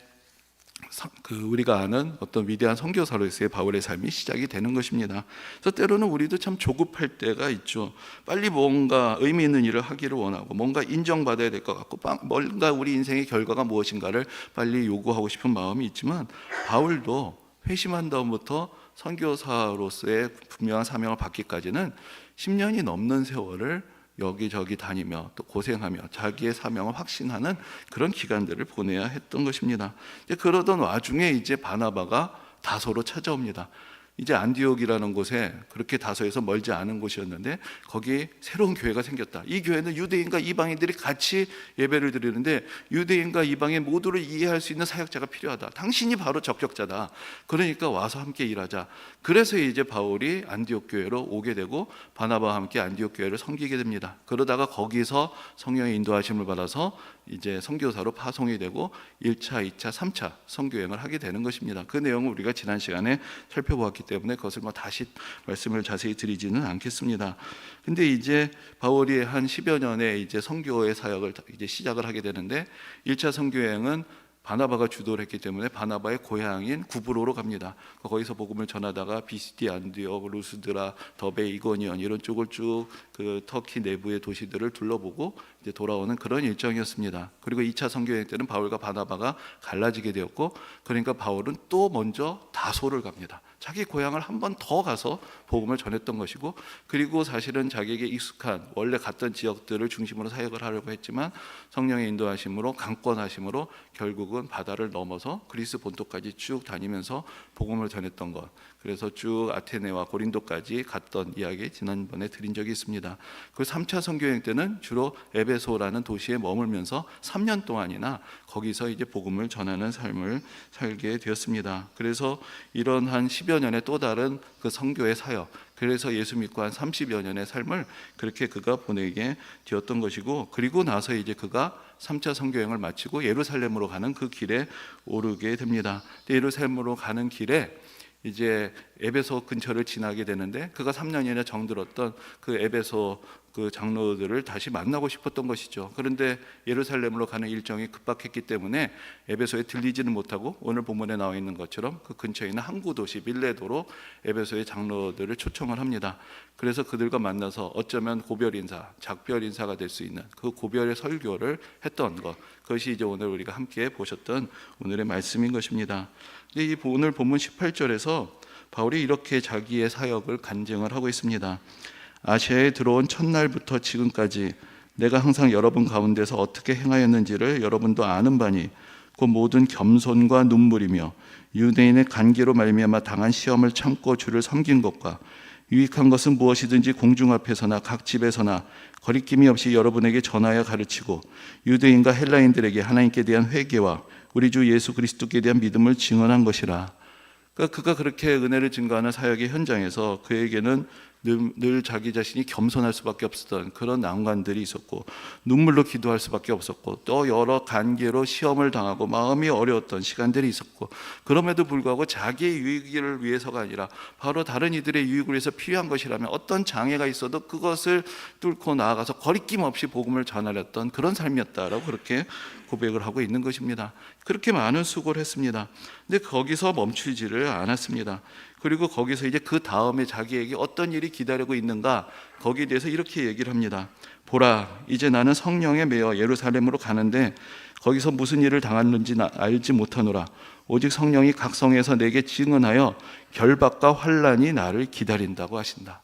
우리가 아는 어떤 위대한 선교사로서의 바울의 삶이 시작이 되는 것입니다. 그래서 때로는 우리도 참 조급할 때가 있죠. 빨리 뭔가 의미 있는 일을 하기를 원하고, 뭔가 인정받아야 될 것 같고, 뭔가 우리 인생의 결과가 무엇인가를 빨리 요구하고 싶은 마음이 있지만, 바울도 회심한 다음부터 선교사로서의 분명한 사명을 받기까지는 10년이 넘는 세월을 여기저기 다니며 또 고생하며 자기의 사명을 확신하는 그런 기간들을 보내야 했던 것입니다. 그러던 와중에 이제 바나바가 다소로 찾아옵니다. 이제 안디옥이라는 곳에, 그렇게 다소에서 멀지 않은 곳이었는데 거기에 새로운 교회가 생겼다. 이 교회는 유대인과 이방인들이 같이 예배를 드리는데 유대인과 이방인 모두를 이해할 수 있는 사역자가 필요하다. 당신이 바로 적격자다. 그러니까 와서 함께 일하자. 그래서 이제 바울이 안디옥 교회로 오게 되고 바나바와 함께 안디옥 교회를 섬기게 됩니다. 그러다가 거기서 성령의 인도하심을 받아서 이제 선교사로 파송이 되고 1차, 2차, 3차 선교여행을 하게 되는 것입니다. 그 내용을 우리가 지난 시간에 살펴보았기 때문에 그것을 다시 말씀을 자세히 드리지는 않겠습니다. 근데 이제 바울이 한 10여 년에 이제 선교의 사역을 이제 시작을 하게 되는데, 1차 선교여행은 바나바가 주도를 했기 때문에 바나바의 고향인 구브로로 갑니다. 거기서 복음을 전하다가 비시디, 안디옥, 루스드라, 더베, 이고니온 이런 쪽을 쭉 그 터키 내부의 도시들을 둘러보고 이제 돌아오는 그런 일정이었습니다. 그리고 2차 선교여행 때는 바울과 바나바가 갈라지게 되었고, 그러니까 바울은 또 먼저 다소를 갑니다. 자기 고향을 한 번 더 가서 복음을 전했던 것이고, 그리고 사실은 자기에게 익숙한 원래 갔던 지역들을 중심으로 사역을 하려고 했지만 성령의 인도하심으로, 강권하심으로 결국은 바다를 넘어서 그리스 본토까지 쭉 다니면서 복음을 전했던 것, 그래서 쭉 아테네와 고린도까지 갔던 이야기 지난번에 드린 적이 있습니다. 그 3차 선교여행 때는 주로 에베소라는 도시에 머물면서 3년 동안이나 거기서 이제 복음을 전하는 삶을 살게 되었습니다. 그래서 이런 한 10여 년의 또 다른 그 선교의 사역, 그래서 예수 믿고 한 30여 년의 삶을 그렇게 그가 보내게 되었던 것이고, 그리고 나서 이제 그가 3차 선교여행을 마치고 예루살렘으로 가는 그 길에 오르게 됩니다. 예루살렘으로 가는 길에 이제 에베소 근처를 지나게 되는데, 그가 3년이나 정들었던 그 에베소 그 장로들을 다시 만나고 싶었던 것이죠. 그런데 예루살렘으로 가는 일정이 급박했기 때문에 에베소에 들리지는 못하고, 오늘 본문에 나와 있는 것처럼 그 근처에 있는 항구 도시 밀레도로 에베소의 장로들을 초청을 합니다. 그래서 그들과 만나서 어쩌면 고별 인사, 작별 인사가 될 수 있는 그 고별의 설교를 했던 것, 그것이 이제 오늘 우리가 함께 보셨던 오늘의 말씀인 것입니다. 이 오늘 본문 18절에서 바울이 이렇게 자기의 사역을 간증을 하고 있습니다. 아시아에 들어온 첫날부터 지금까지 내가 항상 여러분 가운데서 어떻게 행하였는지를 여러분도 아는 바니, 그 모든 겸손과 눈물이며 유대인의 간계로 말미암아 당한 시험을 참고 주를 섬긴 것과 유익한 것은 무엇이든지 공중 앞에서나 각 집에서나 거리낌이 없이 여러분에게 전하여 가르치고 유대인과 헬라인들에게 하나님께 대한 회개와 우리 주 예수 그리스도께 대한 믿음을 증언한 것이라. 그러니까 그가 그렇게 은혜를 증거하는 사역의 현장에서 그에게는 늘 자기 자신이 겸손할 수밖에 없었던 그런 난관들이 있었고, 눈물로 기도할 수밖에 없었고, 또 여러 관계로 시험을 당하고 마음이 어려웠던 시간들이 있었고, 그럼에도 불구하고 자기의 유익을 위해서가 아니라 바로 다른 이들의 유익을 위해서 필요한 것이라면 어떤 장애가 있어도 그것을 뚫고 나아가서 거리낌 없이 복음을 전하렸던 그런 삶이었다라고 그렇게 고백을 하고 있는 것입니다. 그렇게 많은 수고를 했습니다. 근데 거기서 멈추지를 않았습니다. 그리고 거기서 이제 그 다음에 자기에게 어떤 일이 기다리고 있는가, 거기에 대해서 이렇게 얘기를 합니다. 보라, 이제 나는 성령에 매여 예루살렘으로 가는데 거기서 무슨 일을 당하는지 알지 못하노라. 오직 성령이 각 성에서 내게 증언하여 결박과 환난이 나를 기다린다고 하신다.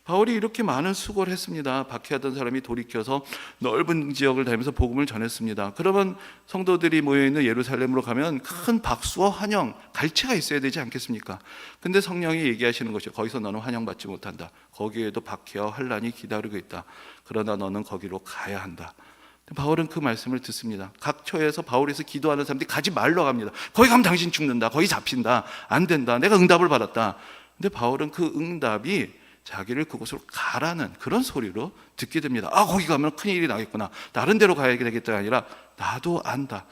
바울이 이렇게 많은 수고를 했습니다. 박해하던 사람이 돌이켜서 넓은 지역을 다니면서 복음을 전했습니다. 그러면 성도들이 모여있는 예루살렘으로 가면 큰 박수와 환영, 갈채가 있어야 되지 않겠습니까? 근데 성령이 얘기하시는 것이 거기서 너는 환영받지 못한다. 거기에도 박해와 환난이 기다리고 있다. 그러나 너는 거기로 가야 한다. 바울은 그 말씀을 듣습니다. 각 처에서 바울에서 기도하는 사람들이 가지 말라고 합니다. 거기 가면 당신 죽는다. 거기 잡힌다. 안 된다. 내가 응답을 받았다. 근데 바울은 그 응답이 자기를 그곳으로 가라는 그런 소리로 듣게 됩니다. 거기 가면 큰일이 나겠구나. 다른 데로 가야 되겠다가 아니라 나도 안다.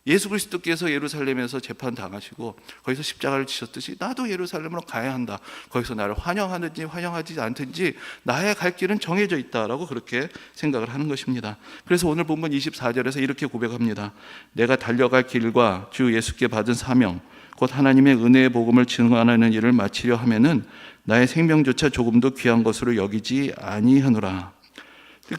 예수 그리스도께서 예루살렘에서 재판당하시고 거기서 십자가를 지셨듯이 나도 예루살렘으로 가야 한다. 거기서 나를 환영하든지 환영하지 않든지 나의 갈 길은 정해져 있다라고 그렇게 생각을 하는 것입니다. 그래서 오늘 본문 24절에서 이렇게 고백합니다. 내가 달려갈 길과 주 예수께 받은 사명 곧 하나님의 은혜의 복음을 증언하는 일을 마치려 하면은 나의 생명조차 조금도 귀한 것으로 여기지 아니하노라.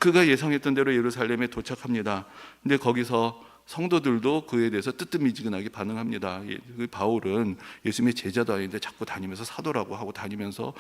그가 예상했던 대로 예루살렘에 도착합니다. 근데 거기서 성도들도 그에 대해서 뜨뜻미지근하게 반응합니다. 바울은 예수님의 제자도 아닌데 자꾸 다니면서 사도라고 하고 다니면서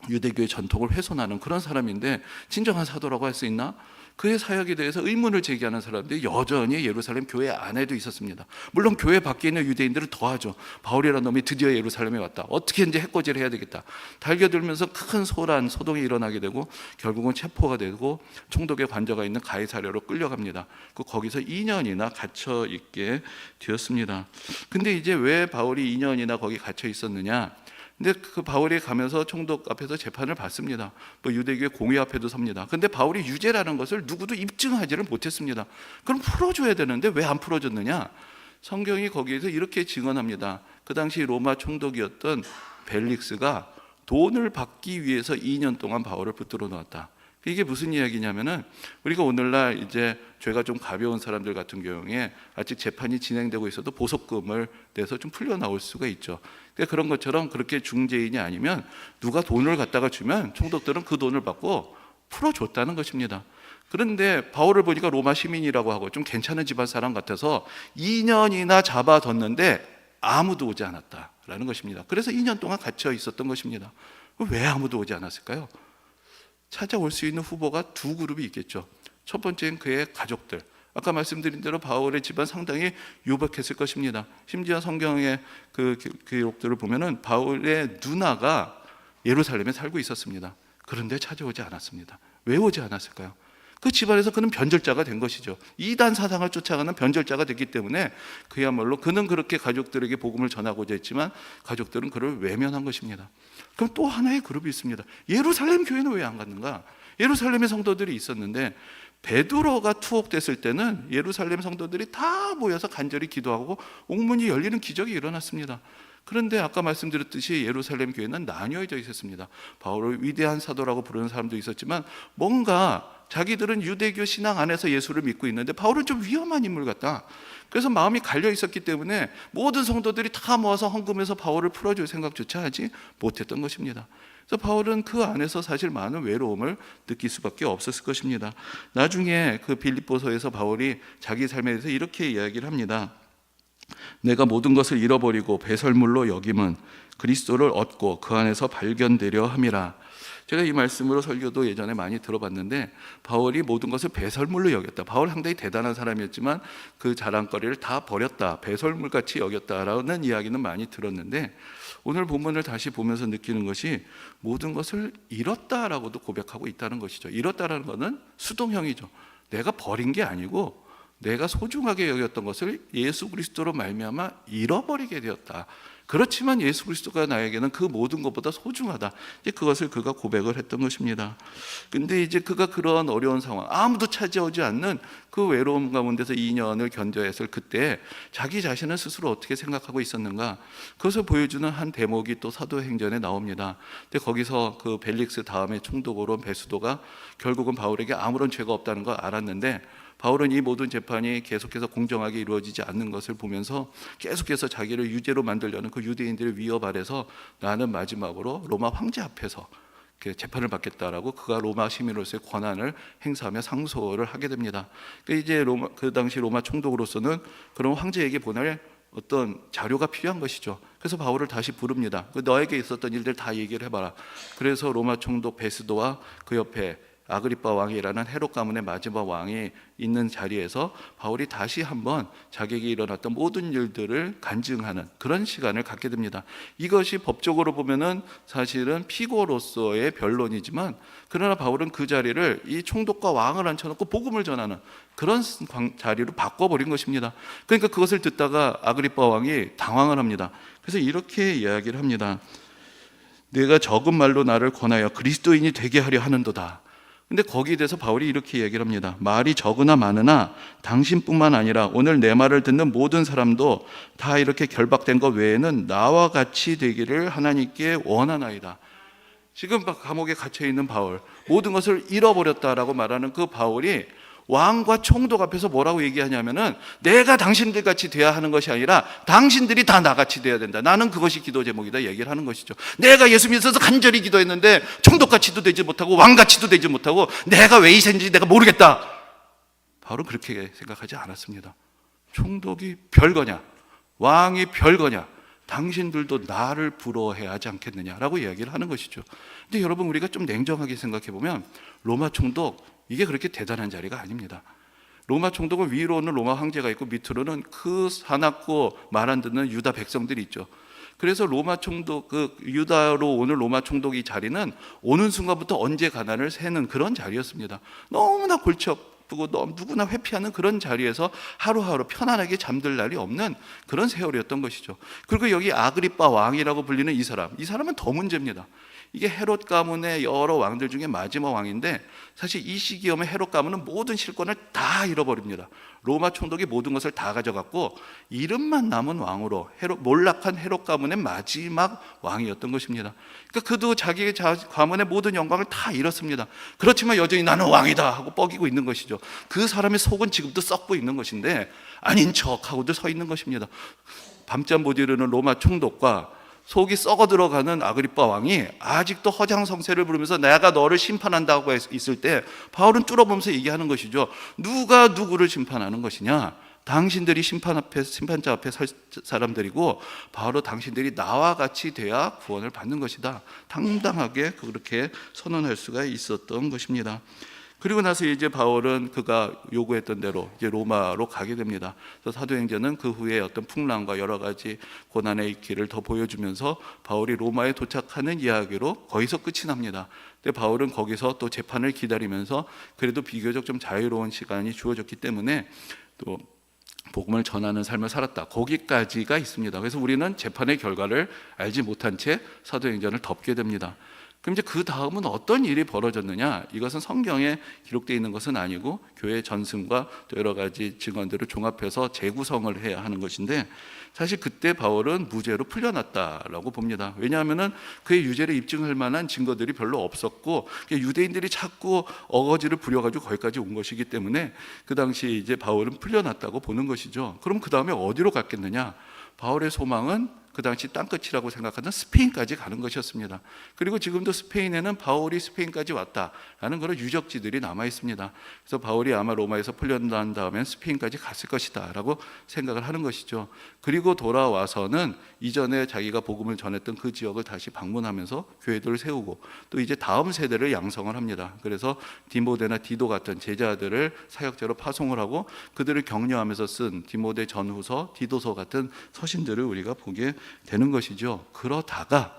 유대교의 전통을 훼손하는 그런 사람인데 진정한 사도라고 할 수 있나? 그의 사역에 대해서 의문을 제기하는 사람들이 여전히 예루살렘 교회 안에도 있었습니다. 물론 교회 밖에 있는 유대인들은 더하죠. 바울이라는 놈이 드디어 예루살렘에 왔다. 어떻게든지 해코지를 해야 되겠다. 달겨들면서 큰 소동이 일어나게 되고 결국은 체포가 되고 총독의 관저가 있는 가이사랴로 끌려갑니다. 거기서 2년이나 갇혀 있게 되었습니다. 근데 이제 왜 바울이 2년이나 거기 갇혀 있었느냐? 근데 그 바울이 가면서 총독 앞에서 재판을 받습니다. 유대교의 공회 앞에도 섭니다. 근데 바울이 유죄라는 것을 누구도 입증하지를 못했습니다. 그럼 풀어줘야 되는데 왜 안 풀어줬느냐? 성경이 거기에서 이렇게 증언합니다. 그 당시 로마 총독이었던 벨릭스가 돈을 받기 위해서 2년 동안 바울을 붙들어 놓았다. 이게 무슨 이야기냐면은 우리가 오늘날 이제 죄가 좀 가벼운 사람들 같은 경우에 아직 재판이 진행되고 있어도 보석금을 내서 좀 풀려 나올 수가 있죠. 그런 것처럼 그렇게 중죄인이 아니면 누가 돈을 갖다가 주면 총독들은 그 돈을 받고 풀어줬다는 것입니다. 그런데 바울을 보니까 로마 시민이라고 하고 좀 괜찮은 집안 사람 같아서 2년이나 잡아뒀는데 아무도 오지 않았다라는 것입니다. 그래서 2년 동안 갇혀 있었던 것입니다. 왜 아무도 오지 않았을까요? 찾아올 수 있는 후보가 두 그룹이 있겠죠. 첫 번째는 그의 가족들. 아까 말씀드린 대로 바울의 집안 상당히 유복했을 것입니다. 심지어 성경의 그 기록들을 보면은 바울의 누나가 예루살렘에 살고 있었습니다. 그런데 찾아오지 않았습니다. 왜 오지 않았을까요? 그 집안에서 그는 변절자가 된 것이죠. 이단 사상을 쫓아가는 변절자가 됐기 때문에 그야말로 그는 그렇게 가족들에게 복음을 전하고자 했지만 가족들은 그를 외면한 것입니다. 그럼 또 하나의 그룹이 있습니다. 예루살렘 교회는 왜 안 갔는가? 예루살렘의 성도들이 있었는데 베드로가 투옥됐을 때는 예루살렘 성도들이 다 모여서 간절히 기도하고 옥문이 열리는 기적이 일어났습니다. 그런데 아까 말씀드렸듯이 예루살렘 교회는 나뉘어져 있었습니다. 바울을 위대한 사도라고 부르는 사람도 있었지만 뭔가 자기들은 유대교 신앙 안에서 예수를 믿고 있는데 바울은 좀 위험한 인물 같다. 그래서 마음이 갈려 있었기 때문에 모든 성도들이 다 모아서 헌금해서 바울을 풀어줄 생각조차 하지 못했던 것입니다. 그래서 바울은 그 안에서 사실 많은 외로움을 느낄 수밖에 없었을 것입니다. 나중에 그 빌립보서에서 바울이 자기 삶에 대해서 이렇게 이야기를 합니다. 내가 모든 것을 잃어버리고 배설물로 여김은 그리스도를 얻고 그 안에서 발견되려 함이라. 제가 이 말씀으로 설교도 예전에 많이 들어봤는데 바울이 모든 것을 배설물로 여겼다. 바울 상당히 대단한 사람이었지만 그 자랑거리를 다 버렸다. 배설물같이 여겼다라는 이야기는 많이 들었는데 오늘 본문을 다시 보면서 느끼는 것이 모든 것을 잃었다라고도 고백하고 있다는 것이죠. 잃었다라는 것은 수동형이죠. 내가 버린 게 아니고 내가 소중하게 여겼던 것을 예수 그리스도로 말미암아 잃어버리게 되었다. 그렇지만 예수 그리스도가 나에게는 그 모든 것보다 소중하다. 이제 그것을 그가 고백을 했던 것입니다. 근데 이제 그가 그런 어려운 상황, 아무도 찾아오지 않는 그 외로움 가운데서 2년을 견뎌야 했을 그때 자기 자신을 스스로 어떻게 생각하고 있었는가? 그것을 보여주는 한 대목이 또 사도행전에 나옵니다. 근데 거기서 그 벨릭스 다음에 총독으로 온 베수도가 결국은 바울에게 아무런 죄가 없다는 걸 알았는데 바울은 이 모든 재판이 계속해서 공정하게 이루어지지 않는 것을 보면서 계속해서 자기를 유죄로 만들려는 그 유대인들의 위협 아래서 나는 마지막으로 로마 황제 앞에서 재판을 받겠다라고 그가 로마 시민으로서의 권한을 행사하며 상소를 하게 됩니다. 그러니까 이제 그 당시 로마 총독으로서는 그런 황제에게 보낼 어떤 자료가 필요한 것이죠. 그래서 바울을 다시 부릅니다. 너에게 있었던 일들 다 얘기를 해봐라. 그래서 로마 총독 베스도와 그 옆에 아그리빠 왕이라는 헤롯 가문의 마지막 왕이 있는 자리에서 바울이 다시 한번 자기에게 일어났던 모든 일들을 간증하는 그런 시간을 갖게 됩니다. 이것이 법적으로 보면은 사실은 피고로서의 변론이지만, 그러나 바울은 그 자리를 이 총독과 왕을 앉혀놓고 복음을 전하는 그런 자리로 바꿔버린 것입니다. 그러니까 그것을 듣다가 아그리빠 왕이 당황을 합니다. 그래서 이렇게 이야기를 합니다. 내가 적은 말로 나를 권하여 그리스도인이 되게 하려 하는도다. 근데 거기에 대해서 바울이 이렇게 얘기를 합니다. 말이 적으나 많으나 당신뿐만 아니라 오늘 내 말을 듣는 모든 사람도 다 이렇게 결박된 것 외에는 나와 같이 되기를 하나님께 원하나이다. 지금 감옥에 갇혀 있는 바울, 모든 것을 잃어버렸다라고 말하는 그 바울이 왕과 총독 앞에서 뭐라고 얘기하냐면은 내가 당신들 같이 돼야 하는 것이 아니라 당신들이 다 나같이 돼야 된다. 나는 그것이 기도 제목이다 얘기를 하는 것이죠. 내가 예수 믿어서 간절히 기도했는데 총독같이도 되지 못하고 왕같이도 되지 못하고 내가 왜 이생인지 내가 모르겠다. 바울은 그렇게 생각하지 않았습니다. 총독이 별거냐, 왕이 별거냐, 당신들도 나를 부러워해야 하지 않겠느냐라고 이야기를 하는 것이죠. 근데 여러분, 우리가 좀 냉정하게 생각해 보면 로마 총독, 이게 그렇게 대단한 자리가 아닙니다. 로마 총독은 위로는 로마 황제가 있고 밑으로는 그 사납고 말 안 듣는 유다 백성들이 있죠. 그래서 로마 총독, 그 유다로 오는 로마 총독 이 자리는 오는 순간부터 언제 가나를 세는 그런 자리였습니다. 너무나 골치 아프고 누구나 회피하는 그런 자리에서 하루하루 편안하게 잠들 날이 없는 그런 세월이었던 것이죠. 그리고 여기 아그리빠 왕이라고 불리는 이 사람은 더 문제입니다. 이게 헤롯 가문의 여러 왕들 중에 마지막 왕인데, 사실 이 시기에 헤롯 가문은 모든 실권을 다 잃어버립니다. 로마 총독이 모든 것을 다 가져갔고 이름만 남은 왕으로 몰락한 헤롯 가문의 마지막 왕이었던 것입니다. 그러니까 그도 자기의 가문의 모든 영광을 다 잃었습니다. 그렇지만 여전히 나는 왕이다 하고 뻐기고 있는 것이죠. 그 사람의 속은 지금도 썩고 있는 것인데 아닌 척하고도 서 있는 것입니다. 밤잠 못 이루는 로마 총독과 속이 썩어 들어가는 아그리빠 왕이 아직도 허장성세를 부르면서 내가 너를 심판한다고 있을 때 바울은 뚫어보면서 얘기하는 것이죠. 누가 누구를 심판하는 것이냐? 당신들이 심판자 앞에 설 사람들이고 바로 당신들이 나와 같이 돼야 구원을 받는 것이다. 당당하게 그렇게 선언할 수가 있었던 것입니다. 그리고 나서 이제 바울은 그가 요구했던 대로 이제 로마로 가게 됩니다. 그래서 사도행전은 그 후에 어떤 풍랑과 여러 가지 고난의 길을 더 보여주면서 바울이 로마에 도착하는 이야기로 거기서 끝이 납니다. 근데 바울은 거기서 또 재판을 기다리면서 그래도 비교적 좀 자유로운 시간이 주어졌기 때문에 또 복음을 전하는 삶을 살았다. 거기까지가 있습니다. 그래서 우리는 재판의 결과를 알지 못한 채 사도행전을 덮게 됩니다. 그럼 이제 그 다음은 어떤 일이 벌어졌느냐? 이것은 성경에 기록되어 있는 것은 아니고 교회 전승과 또 여러 가지 증언들을 종합해서 재구성을 해야 하는 것인데, 사실 그때 바울은 무죄로 풀려났다라고 봅니다. 왜냐하면은 그의 유죄를 입증할 만한 증거들이 별로 없었고 유대인들이 자꾸 어거지를 부려가지고 거기까지 온 것이기 때문에 그 당시 이제 바울은 풀려났다고 보는 것이죠. 그럼 그 다음에 어디로 갔겠느냐? 바울의 소망은 그 당시 땅끝이라고 생각하던 스페인까지 가는 것이었습니다. 그리고 지금도 스페인에는 바울이 스페인까지 왔다라는 그런 유적지들이 남아 있습니다. 그래서 바울이 아마 로마에서 풀려난 다음엔 스페인까지 갔을 것이다 라고 생각을 하는 것이죠. 그리고 돌아와서는 이전에 자기가 복음을 전했던 그 지역을 다시 방문하면서 교회들을 세우고 또 이제 다음 세대를 양성을 합니다. 그래서 디모데나 디도 같은 제자들을 사역자로 파송을 하고 그들을 격려하면서 쓴 디모데 전후서, 디도서 같은 서신들을 우리가 보게 되는 것이죠. 그러다가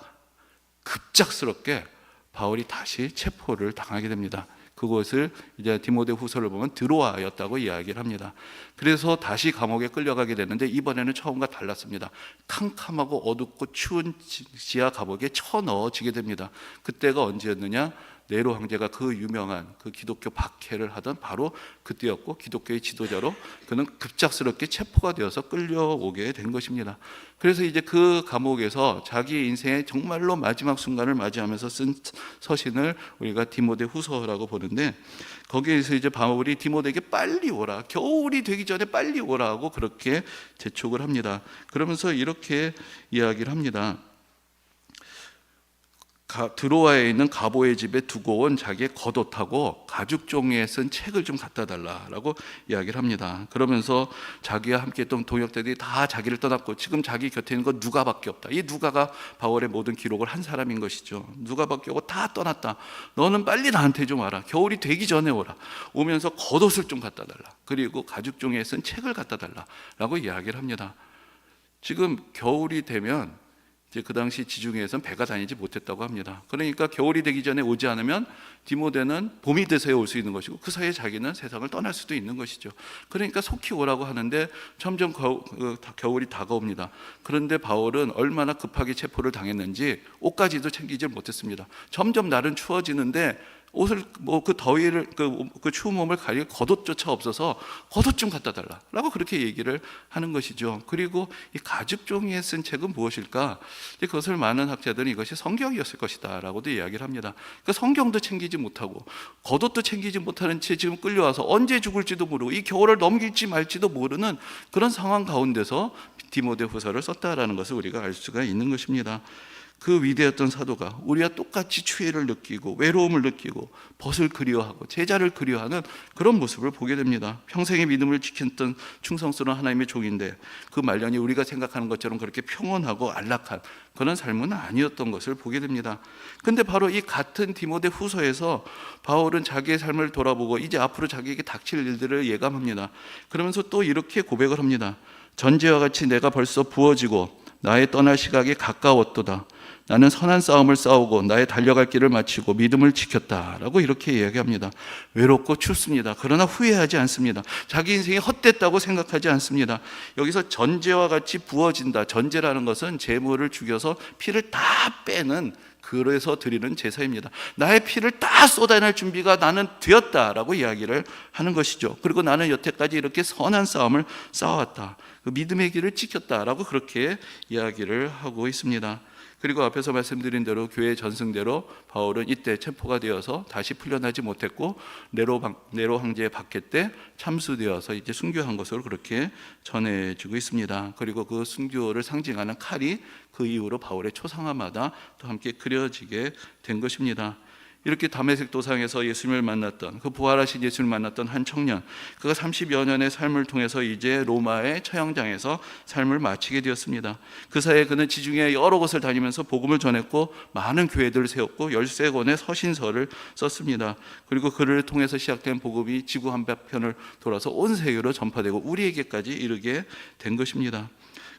급작스럽게 바울이 다시 체포를 당하게 됩니다. 그것을 이제 디모데 후서를 보면 드로아였다고 이야기를 합니다. 그래서 다시 감옥에 끌려가게 됐는데 이번에는 처음과 달랐습니다. 캄캄하고 어둡고 추운 지하 감옥에 쳐넣어지게 됩니다. 그때가 언제였느냐? 네로 황제가 그 유명한 그 기독교 박해를 하던 바로 그때였고, 기독교의 지도자로 그는 급작스럽게 체포가 되어서 끌려오게 된 것입니다. 그래서 이제 그 감옥에서 자기 인생의 정말로 마지막 순간을 맞이하면서 쓴 서신을 우리가 디모데 후서라고 보는데, 거기에서 이제 바울이 디모데에게 빨리 오라, 겨울이 되기 전에 빨리 오라고 그렇게 재촉을 합니다. 그러면서 이렇게 이야기를 합니다. 드로아에 있는 가보의 집에 두고 온 자기의 겉옷하고 가죽 종이에 쓴 책을 좀 갖다 달라라고 이야기를 합니다. 그러면서 자기와 함께 했던 동역자들이 다 자기를 떠났고 지금 자기 곁에 있는 건 누가밖에 없다. 이 누가가 바울의 모든 기록을 한 사람인 것이죠. 누가밖에 없고 다 떠났다. 너는 빨리 나한테 좀 와라. 겨울이 되기 전에 오라. 오면서 겉옷을 좀 갖다 달라. 그리고 가죽 종이에 쓴 책을 갖다 달라라고 이야기를 합니다. 지금 겨울이 되면 이제 그 당시 지중해에서는 배가 다니지 못했다고 합니다. 그러니까 겨울이 되기 전에 오지 않으면 디모데는 봄이 돼서야 올 수 있는 것이고 그 사이에 자기는 세상을 떠날 수도 있는 것이죠. 그러니까 속히 오라고 하는데 점점 겨울이 다가옵니다. 그런데 바울은 얼마나 급하게 체포를 당했는지 옷까지도 챙기지 못했습니다. 점점 날은 추워지는데 옷을 그 더위를 그 추운 몸을 가릴 겉옷조차 없어서 겉옷 좀 갖다 달라라고 그렇게 얘기를 하는 것이죠. 그리고 이 가죽 종이에 쓴 책은 무엇일까? 그것을 많은 학자들은 이것이 성경이었을 것이다라고도 이야기를 합니다. 그러니까 성경도 챙기지 못하고 겉옷도 챙기지 못하는 채 지금 끌려와서 언제 죽을지도 모르고 이 겨울을 넘길지 말지도 모르는 그런 상황 가운데서 디모데후서를 썼다라는 것을 우리가 알 수가 있는 것입니다. 그 위대했던 사도가 우리와 똑같이 추위를 느끼고 외로움을 느끼고 벗을 그리워하고 제자를 그리워하는 그런 모습을 보게 됩니다. 평생의 믿음을 지켰던 충성스러운 하나님의 종인데 그 말년이 우리가 생각하는 것처럼 그렇게 평온하고 안락한 그런 삶은 아니었던 것을 보게 됩니다. 근데 바로 이 같은 디모데 후서에서 바울은 자기의 삶을 돌아보고 이제 앞으로 자기에게 닥칠 일들을 예감합니다. 그러면서 또 이렇게 고백을 합니다. 전제와 같이 내가 벌써 부어지고 나의 떠날 시각이 가까웠도다. 나는 선한 싸움을 싸우고 나의 달려갈 길을 마치고 믿음을 지켰다라고 이렇게 이야기합니다. 외롭고 춥습니다. 그러나 후회하지 않습니다. 자기 인생이 헛됐다고 생각하지 않습니다. 여기서 전제와 같이 부어진다. 전제라는 것은 제물을 죽여서 피를 다 빼는 그래서 드리는 제사입니다. 나의 피를 다 쏟아낼 준비가 나는 되었다라고 이야기를 하는 것이죠. 그리고 나는 여태까지 이렇게 선한 싸움을 싸워왔다. 그 믿음의 길을 지켰다라고 그렇게 이야기를 하고 있습니다. 그리고 앞에서 말씀드린 대로 교회 전승대로 바울은 이때 체포가 되어서 다시 풀려나지 못했고 네로 황제의 박해 때 참수되어서 이제 순교한 것으로 그렇게 전해지고 있습니다. 그리고 그 순교를 상징하는 칼이 그 이후로 바울의 초상화마다 또 함께 그려지게 된 것입니다. 이렇게 다메섹 도상에서 예수님을 만났던 그 부활하신 예수님을 만났던 한 청년, 그가 30여 년의 삶을 통해서 이제 로마의 처형장에서 삶을 마치게 되었습니다. 그 사이에 그는 지중해 여러 곳을 다니면서 복음을 전했고 많은 교회들을 세웠고 13권의 서신서를 썼습니다. 그리고 그를 통해서 시작된 복음이 지구 한바편을 돌아서 온 세계로 전파되고 우리에게까지 이르게 된 것입니다.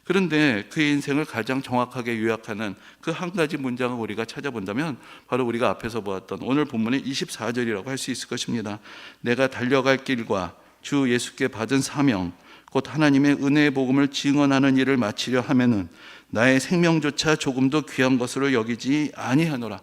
그런데 그의 인생을 가장 정확하게 요약하는 그 한 가지 문장을 우리가 찾아본다면 바로 우리가 앞에서 보았던 오늘 본문의 24절이라고 할 수 있을 것입니다. 내가 달려갈 길과 주 예수께 받은 사명 곧 하나님의 은혜의 복음을 증언하는 일을 마치려 하면은 나의 생명조차 조금도 귀한 것으로 여기지 아니하노라.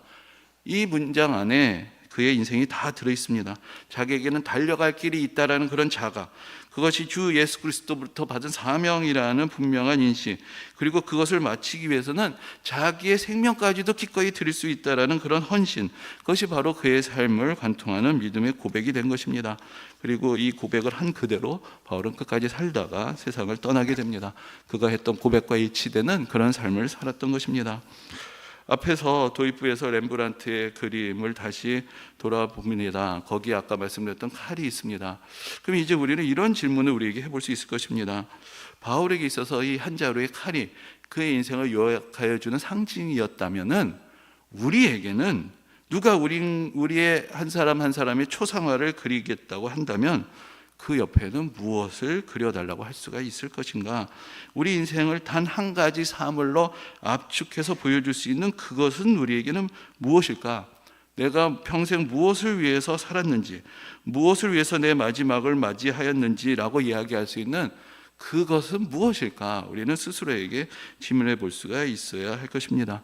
이 문장 안에 그의 인생이 다 들어있습니다. 자기에게는 달려갈 길이 있다라는 그런 자각, 그것이 주 예수 그리스도부터 받은 사명이라는 분명한 인식, 그리고 그것을 마치기 위해서는 자기의 생명까지도 기꺼이 드릴 수 있다라는 그런 헌신, 그것이 바로 그의 삶을 관통하는 믿음의 고백이 된 것입니다. 그리고 이 고백을 한 그대로 바울은 끝까지 살다가 세상을 떠나게 됩니다. 그가 했던 고백과 일치되는 그런 삶을 살았던 것입니다. 앞에서 도입부에서 렘브란트의 그림을 다시 돌아봅니다. 거기에 아까 말씀드렸던 칼이 있습니다. 그럼 이제 우리는 이런 질문을 우리에게 해볼 수 있을 것입니다. 바울에게 있어서 이 한 자루의 칼이 그의 인생을 요약하여 주는 상징이었다면은 우리에게는 누가 우리의 한 사람 한 사람의 초상화를 그리겠다고 한다면 그 옆에는 무엇을 그려달라고 할 수가 있을 것인가? 우리 인생을 단 한 가지 사물로 압축해서 보여줄 수 있는 그것은 우리에게는 무엇일까? 내가 평생 무엇을 위해서 살았는지, 무엇을 위해서 내 마지막을 맞이하였는지라고 이야기할 수 있는 그것은 무엇일까? 우리는 스스로에게 질문해 볼 수가 있어야 할 것입니다.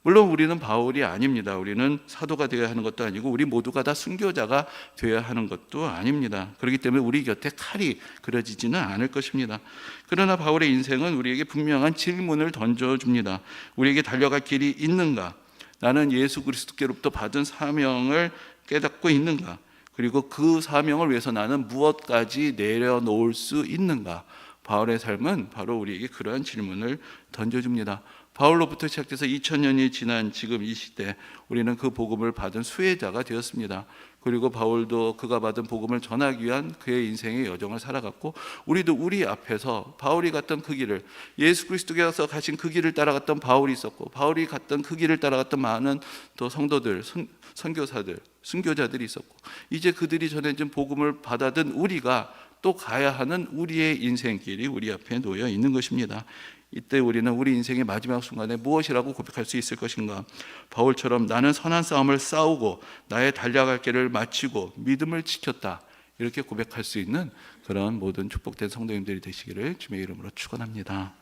물론 우리는 바울이 아닙니다. 우리는 사도가 되어야 하는 것도 아니고 우리 모두가 다 순교자가 되어야 하는 것도 아닙니다. 그렇기 때문에 우리 곁에 칼이 그려지지는 않을 것입니다. 그러나 바울의 인생은 우리에게 분명한 질문을 던져줍니다. 우리에게 달려갈 길이 있는가? 나는 예수 그리스도께로부터 받은 사명을 깨닫고 있는가? 그리고 그 사명을 위해서 나는 무엇까지 내려놓을 수 있는가? 바울의 삶은 바로 우리에게 그러한 질문을 던져줍니다. 바울로부터 시작해서 2000년이 지난 지금 이 시대 우리는 그 복음을 받은 수혜자가 되었습니다. 그리고 바울도 그가 받은 복음을 전하기 위한 그의 인생의 여정을 살아갔고, 우리도 우리 앞에서 바울이 갔던 그 길을, 예수 그리스도께서 가신 그 길을 따라갔던 바울이 있었고, 바울이 갔던 그 길을 따라갔던 많은 또 성도들, 선교사들, 순교자들이 있었고, 이제 그들이 전해진 복음을 받아든 우리가 또 가야 하는 우리의 인생길이 우리 앞에 놓여 있는 것입니다. 이때 우리는 우리 인생의 마지막 순간에 무엇이라고 고백할 수 있을 것인가? 바울처럼 나는 선한 싸움을 싸우고 나의 달려갈 길을 마치고 믿음을 지켰다, 이렇게 고백할 수 있는 그런 모든 축복된 성도님들이 되시기를 주님의 이름으로 축원합니다.